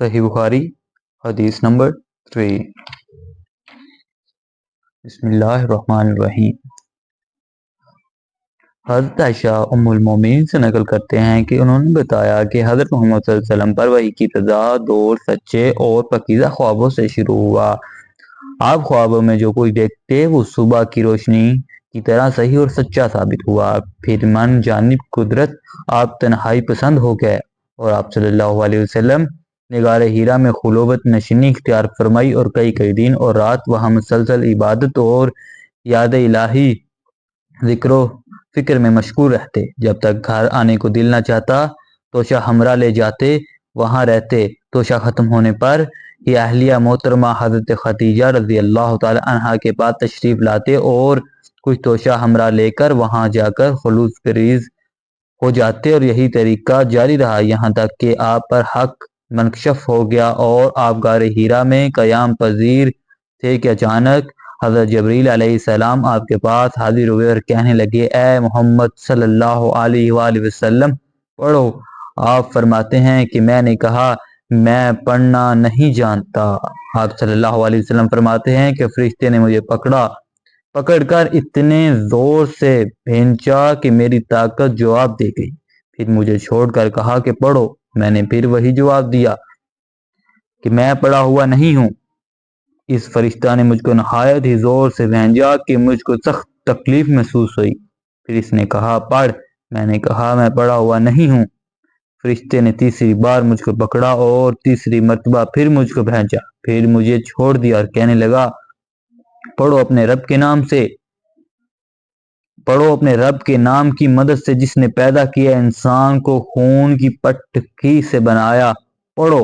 صحیح بخاری حدیث نمبر 3۔ بسم اللہ الرحمن الرحیم۔ حضرت عائشہ ام المومنین سے نقل کرتے ہیں کہ انہوں نے بتایا کہ حضرت محمد صلی اللہ علیہ وسلم پر وحی کی ابتدا دور سچے اور پاکیزہ خوابوں سے شروع ہوا۔ آپ خوابوں میں جو کچھ دیکھتے وہ صبح کی روشنی کی طرح صحیح اور سچا ثابت ہوا۔ پھر من جانب قدرت آپ تنہائی پسند ہو گئے اور آپ صلی اللہ علیہ وسلم نے غار ہیرا میں خلوت نشینی اختیار فرمائی اور کئی دن اور رات وہاں مسلسل عبادت اور یاد الہی ذکر و فکر میں مشغول رہتے۔ جب تک گھر آنے کو دل نہ چاہتا توشہ ہمراہ لے جاتے، وہاں رہتے۔ توشہ ختم ہونے پر یہ اہلیہ محترمہ حضرت خدیجہ رضی اللہ تعالی عنہا کے پاس تشریف لاتے اور کچھ توشہ ہمراہ لے کر وہاں جا کر خلوص فریض ہو جاتے، اور یہی طریقہ جاری رہا یہاں تک کہ آپ پر حق منکشف ہو گیا اور آپ غار ہیرا میں قیام پذیر تھے کہ اچانک حضرت جبریل علیہ السلام آپ کے پاس حاضر ہوئے اور کہنے لگے، اے محمد صلی اللہ علیہ وآلہ وسلم پڑھو۔ آپ فرماتے ہیں کہ میں نے کہا میں پڑھنا نہیں جانتا۔ آپ صلی اللہ علیہ وسلم فرماتے ہیں کہ فرشتے نے مجھے پکڑ کر اتنے زور سے بھینچا کہ میری طاقت جواب دے گئی، پھر مجھے چھوڑ کر کہا کہ پڑھو۔ میں نے پھر وہی جواب دیا کہ میں پڑھا ہوا نہیں ہوں۔ اس فرشتہ نے مجھ کو نہایت ہی زور سے بھینچا کہ مجھ کو سخت تکلیف محسوس ہوئی۔ پھر اس نے کہا پڑھ۔ میں نے کہا میں پڑھا ہوا نہیں ہوں۔ فرشتے نے تیسری بار مجھ کو پکڑا اور تیسری مرتبہ پھر مجھ کو بھینچا، پھر مجھے چھوڑ دیا اور کہنے لگا پڑھو اپنے رب کے نام سے، پڑھو اپنے رب کے نام کی مدد سے جس نے پیدا کیا انسان کو خون کی پٹکی سے بنایا، پڑھو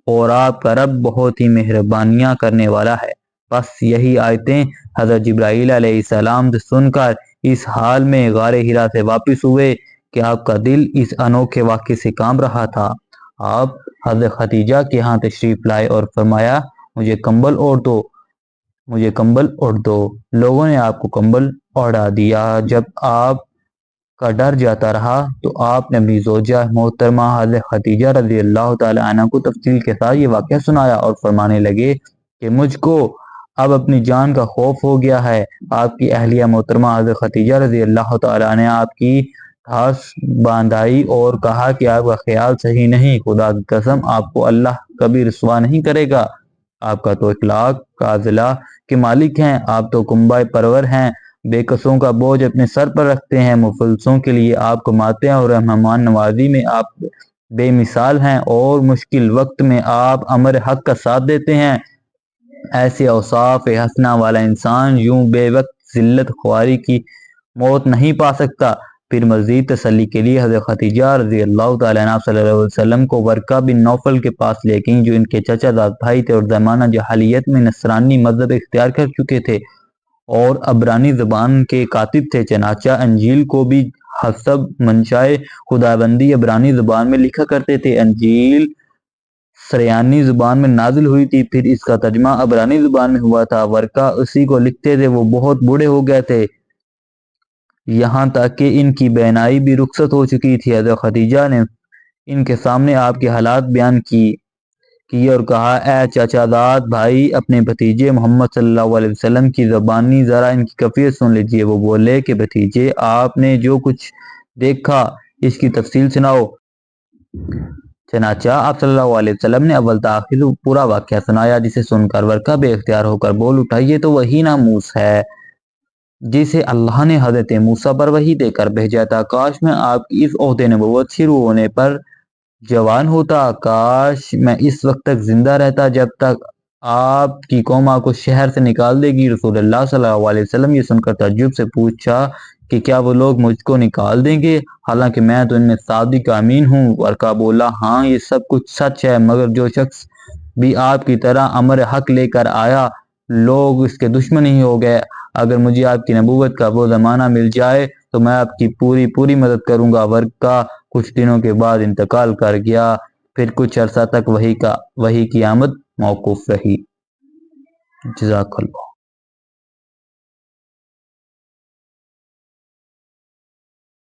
اور آپ کا رب بہت ہی مہربانیاں کرنے والا ہے۔ بس یہی آیتیں حضرت جبرائیل علیہ السلام سے سن کر اس حال میں غار ہرا سے واپس ہوئے کہ آپ کا دل اس انوکھے واقعے سے کام رہا تھا۔ آپ حضرت خدیجہ کے ہاں تشریف لائے اور فرمایا مجھے کمبل اوڑھ دو۔ لوگوں نے آپ کو کمبل اوڑھا دیا۔ جب آپ کا ڈر جاتا رہا تو آپ نے اپنی زوجہ محترمہ حضرت خدیجہ رضی اللہ تعالی عنہ کو تفصیل کے ساتھ یہ واقعہ سنایا اور فرمانے لگے کہ مجھ کو اب اپنی جان کا خوف ہو گیا ہے۔ آپ کی اہلیہ محترمہ حضرت خدیجہ رضی اللہ تعالی عنہ آپ کی ٹھاس باندھائی اور کہا کہ آپ کا خیال صحیح نہیں، خدا کی قسم آپ کو اللہ کبھی رسوا نہیں کرے گا۔ آپ کا تو اخلاق فاضلہ کے مالک ہیں، آپ تو کنبہ پرور ہیں، بے کسوں کا بوجھ اپنے سر پر رکھتے ہیں، مفلسوں کے لیے آپ کماتے ہیں اور مہمان نوازی میں آپ بے مثال ہیں، اور مشکل وقت میں آپ امر حق کا ساتھ دیتے ہیں۔ ایسے اوصاف حسنہ والا انسان یوں بے وقت ذلت خواری کی موت نہیں پا سکتا۔ پھر مزید تسلی کے لیے حضرت خدیجہ رضی اللہ تعالیٰ عنہ صلی اللہ علیہ وسلم کو ورقہ بن نوفل کے پاس لے گئیں جو ان کے چچا زاد بھائی تھے اور زمانہ جاہلیت میں نصرانی مذہب اختیار کر چکے تھے اور عبرانی زبان کے کاتب تھے۔ چنانچہ انجیل کو بھی حسب منشائے خداوندی عبرانی زبان میں لکھا کرتے تھے۔ انجیل سریانی زبان میں نازل ہوئی تھی، پھر اس کا ترجمہ عبرانی زبان میں ہوا تھا۔ ورقہ اسی کو لکھتے تھے، وہ بہت بوڑھے ہو گئے تھے، یہاں تک کہ ان کی بینائی بھی رخصت ہو چکی تھی۔ حضرت خدیجہ نے ان کے سامنے آپ کے حالات بیان کیے اور کہا اے چچا زاد بھائی، اپنے بھتیجے محمد صلی اللہ علیہ وسلم کی زبانی ذرا ان کی کیفیت سن لیجئے۔ وہ بولے کہ بھتیجے آپ نے جو کچھ دیکھا اس کی تفصیل سناؤ۔ چنانچہ آپ صلی اللہ علیہ وسلم نے اول تاخیر پورا واقعہ سنایا، جسے سن کر ورقہ بے اختیار ہو کر بول اٹھا یہ تو وہی ناموس ہے جسے اللہ نے حضرت موسیٰ پر وحی دے کر بھیجا تھا۔ کاش میں آپ کی اس عہد نبوت شروع ہونے پر جوان ہوتا، کاش میں اس وقت تک زندہ رہتا جب تک آپ کی قوم آپ کو شہر سے نکال دے گی۔ رسول اللہ صلی اللہ علیہ وسلم یہ سن کر تعجب سے پوچھا کہ کیا وہ لوگ مجھ کو نکال دیں گے حالانکہ میں تو ان میں صادق امین ہوں؟ ورقہ بولا ہاں یہ سب کچھ سچ ہے، مگر جو شخص بھی آپ کی طرح امر حق لے کر آیا لوگ اس کے دشمن ہی ہو گئے۔ اگر مجھے آپ کی نبوت کا وہ زمانہ مل جائے تو میں آپ کی پوری مدد کروں گا۔ ورقہ کچھ دنوں کے بعد انتقال کر گیا، پھر کچھ عرصہ تک وحی کی آمد موقوف رہی۔ جزاک اللہ۔